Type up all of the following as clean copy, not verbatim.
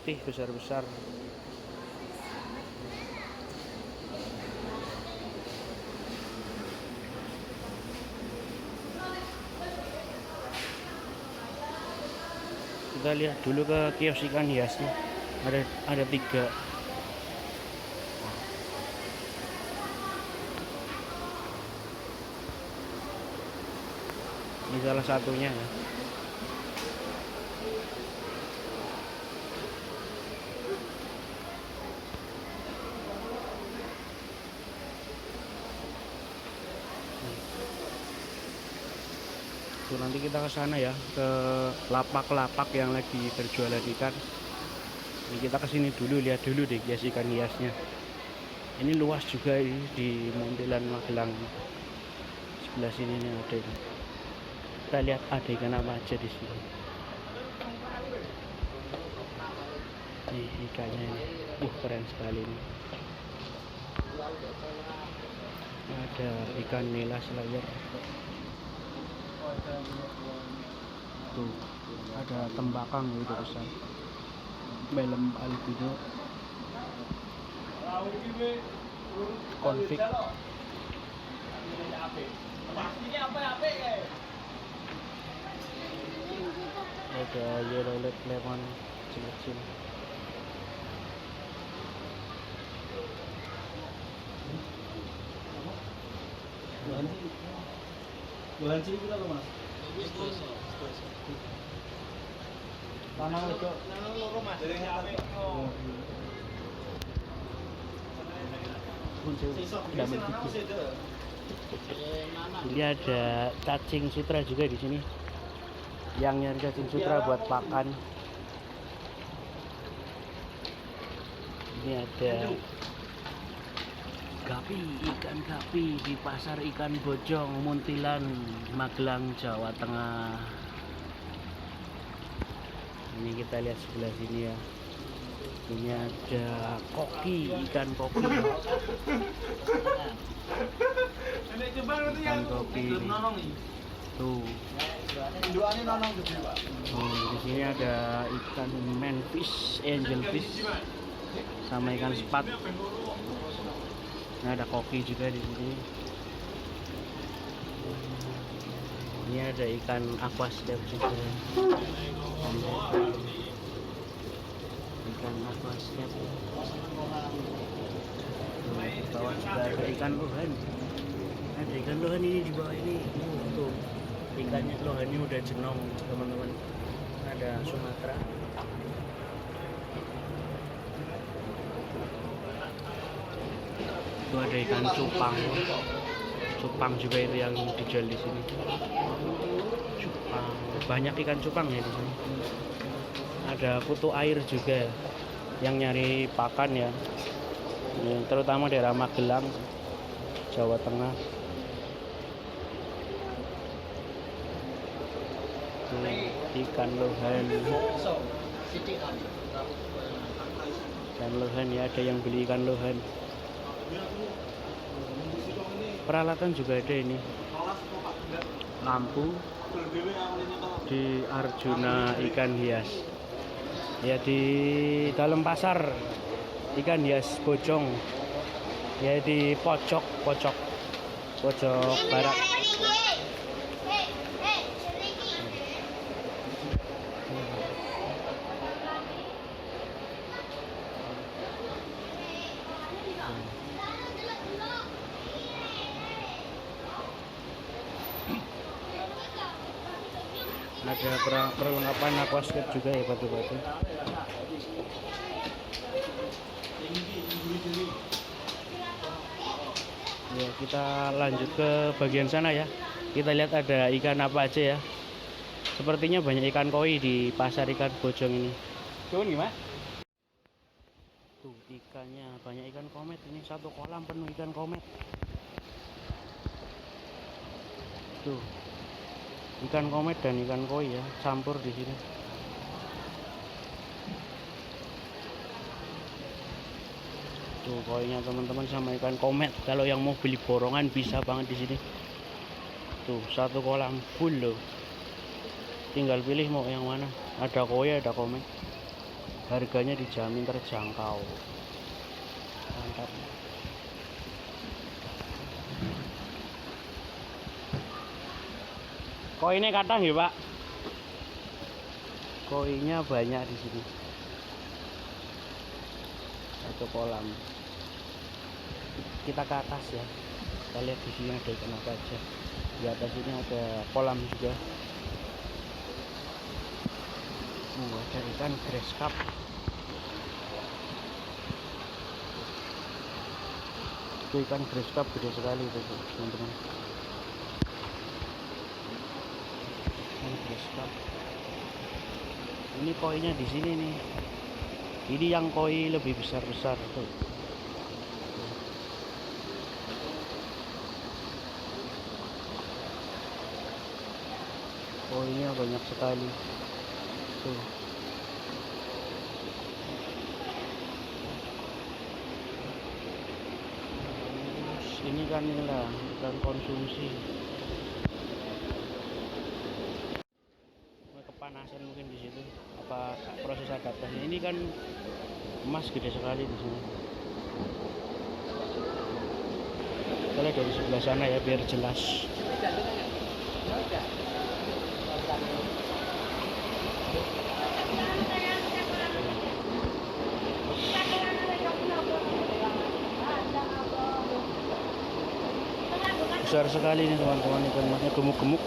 putih besar-besar. Kita lihat dulu ke kios ikan hiasnya. Ada 3. Ini salah satunya ya. Tuh, nanti kita ke sana ya, ke lapak-lapak yang lagi berjualan ikan. Ini kita kesini dulu, lihat dulu deh kios ikan hiasnya. Ini luas juga ini di Muntilan Magelang. Sebelah sini nih ada ini. Kita lihat ada ikan apa aja di sini. Nih ikannya ini, keren sekali ini. Ada ikan nila slayer. Tuh, ada tembakang itu besar. Belem albino. Konflik. Ada yellow lip lemon kecil-kecil. Bulan sini kita Mas. Tanah itu. Ini ada cacing sutra juga di sini. Yang nyari cacing sutra buat pakan. Ini ada gapi, ikan gapi di pasar ikan Bojong, Muntilan, Magelang, Jawa Tengah. Ini kita lihat sebelah sini ya. Ini ada koki, ikan koki. Ikan koki. Tuh. Di sini ada ikan manfish, angelfish, sama ikan sepat. Nah, ada koki juga di sini. Ini ada ikan aquascape juga. Ikan aquascape. Di bawah juga ada ikan lohan. Ada ikan lohan ini di bawah ini. Tuh, ikannya lohan ini udah jenong, teman-teman. Ada Sumatera. Itu ada ikan cupang. Cupang juga itu yang dijual di sini. Cupang, banyak ikan cupang ya di sini. Ada kutu air juga yang nyari pakan ya. Ini terutama daerah Magelang, Jawa Tengah. Ikan lohan. Ikan lohan ya, ada yang beli ikan lohan. Peralatan juga ada ini. Lampu di Arjuna Ikan Hias. Ya, di dalam pasar ikan hias Bojong. Ya, di pojok barat. Ada perlengkapan aquascape juga ya, batu-batu. Ya, kita lanjut ke bagian sana ya. Kita lihat ada ikan apa aja ya. Sepertinya banyak ikan koi di pasar ikan Bojong ini. Cuman gimana? Tuh, ikannya banyak ikan komet ini, satu kolam penuh ikan komet. Tuh, ikan komet dan ikan koi ya, campur di sini. Tuh koinya teman-teman sama ikan komet. Kalau yang mau beli borongan bisa banget di sini. Tuh, satu kolam full loh. Tinggal pilih mau yang mana. Ada koi, ada komet. Harganya dijamin terjangkau. Mantap. Koinnya kadang ya Pak. Koinnya banyak di sini. Satu kolam. Kita ke atas ya. Kita lihat di sini ada ikan apa aja. Di atas ini ada kolam juga. Ada ikan grass cup. Itu ikan grass cup gede sekali itu teman-teman. Ikan grass cup. Ini koinya di sini nih. Ini yang koi lebih besar-besar tuh. Koinya banyak sekali. Tuh. Terus ini kan inilah ikan konsumsi. Kepanasan mungkin di situ. Apa proses adaptasi? Ini kan emas gede sekali di sini. Kita lihat dari sebelah sana ya biar jelas. Besar sekali nih teman-teman, ikan emasnya gemuk-gemuk.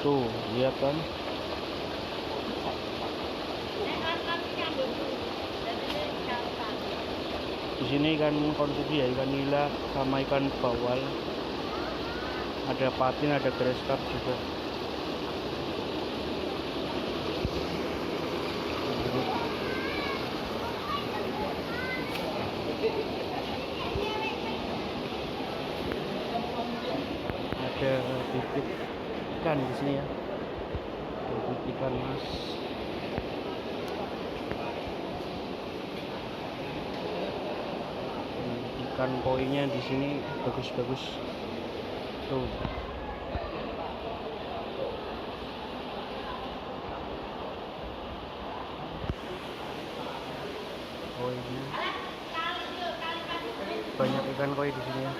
Tuh, lihat kan? Di sini ikan konsumsi ya, ikan nila sama ikan bawal. Ada patin, ada grass cup juga. Ada bibit ikan di sini ya. Bibit ikan mas. Ikan koinya di sini bagus-bagus. Tuh. Koinya. Banyak ikan koi di sini ya.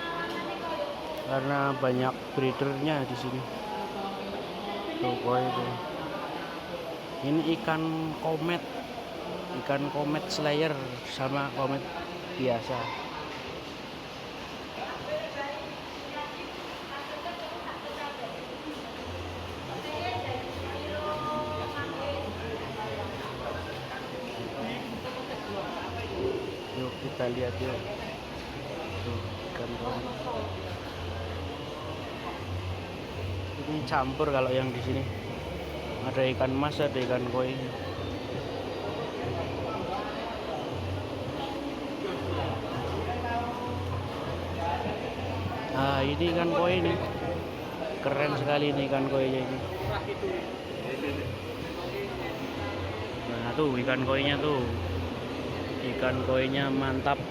Karena banyak breedernya di sini. Tuh koi itu. Ini ikan komet slayer sama komet biasa. Yuk kita lihat yuk. Tuh ikan komet. Ini campur kalau yang di sini. Ada ikan mas, ada ikan koi. Nah, ini ikan koi nih. Keren sekali nih ikan koinya ini. Nah, tuh ikan koinya tuh. Ikan koinya mantap.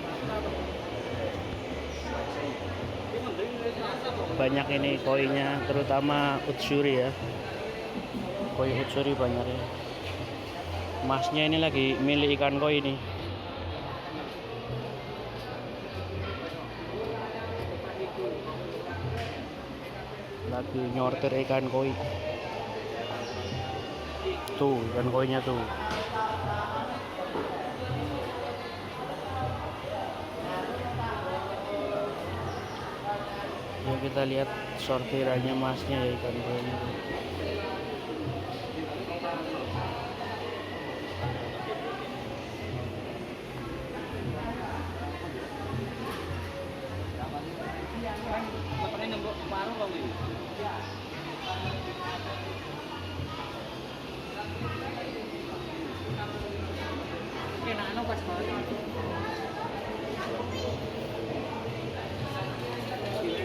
Banyak ini koinya, terutama utsuri ya. Koi utsuri banyak ya. Masnya ini lagi milih ikan koi nih. Lagi nyortir ikan koi. Tuh ikan koinya tuh. Ya kita lihat sortirannya masnya ya ikan koinya.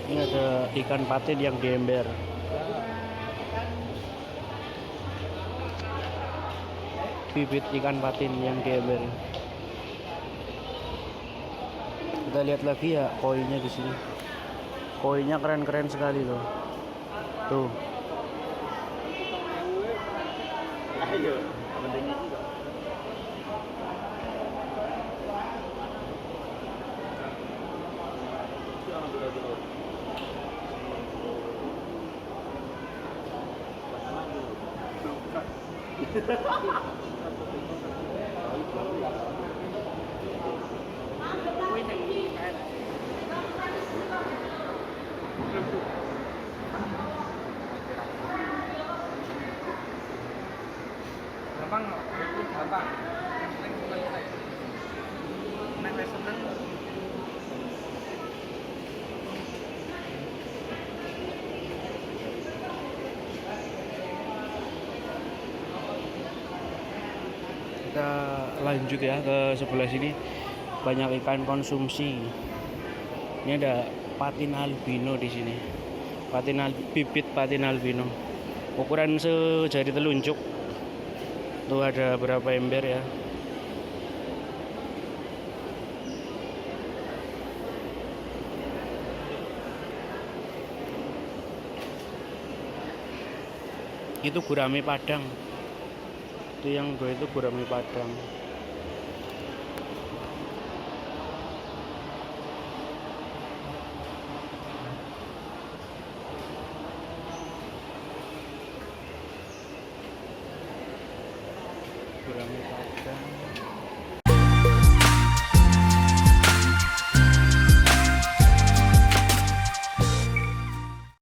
Ini ada ikan patin yang di ember. Bibit ikan patin yang di ember. Kita lihat lagi ya koinya di sini. Koinya keren-keren sekali loh. Tuh. gedenya juga. Jangan bila-bila. Gampang nggak? Gampang. Yang penting selesai. Neng seneng. Kita lanjut ya ke sebelah sini, banyak ikan konsumsi. Ini ada patin albino di sini, bibit patin albino ukuran sejari telunjuk. Tuh ada berapa ember ya. Itu gurame Padang. Itu yang gue itu gurame Padang. Gurame Padang.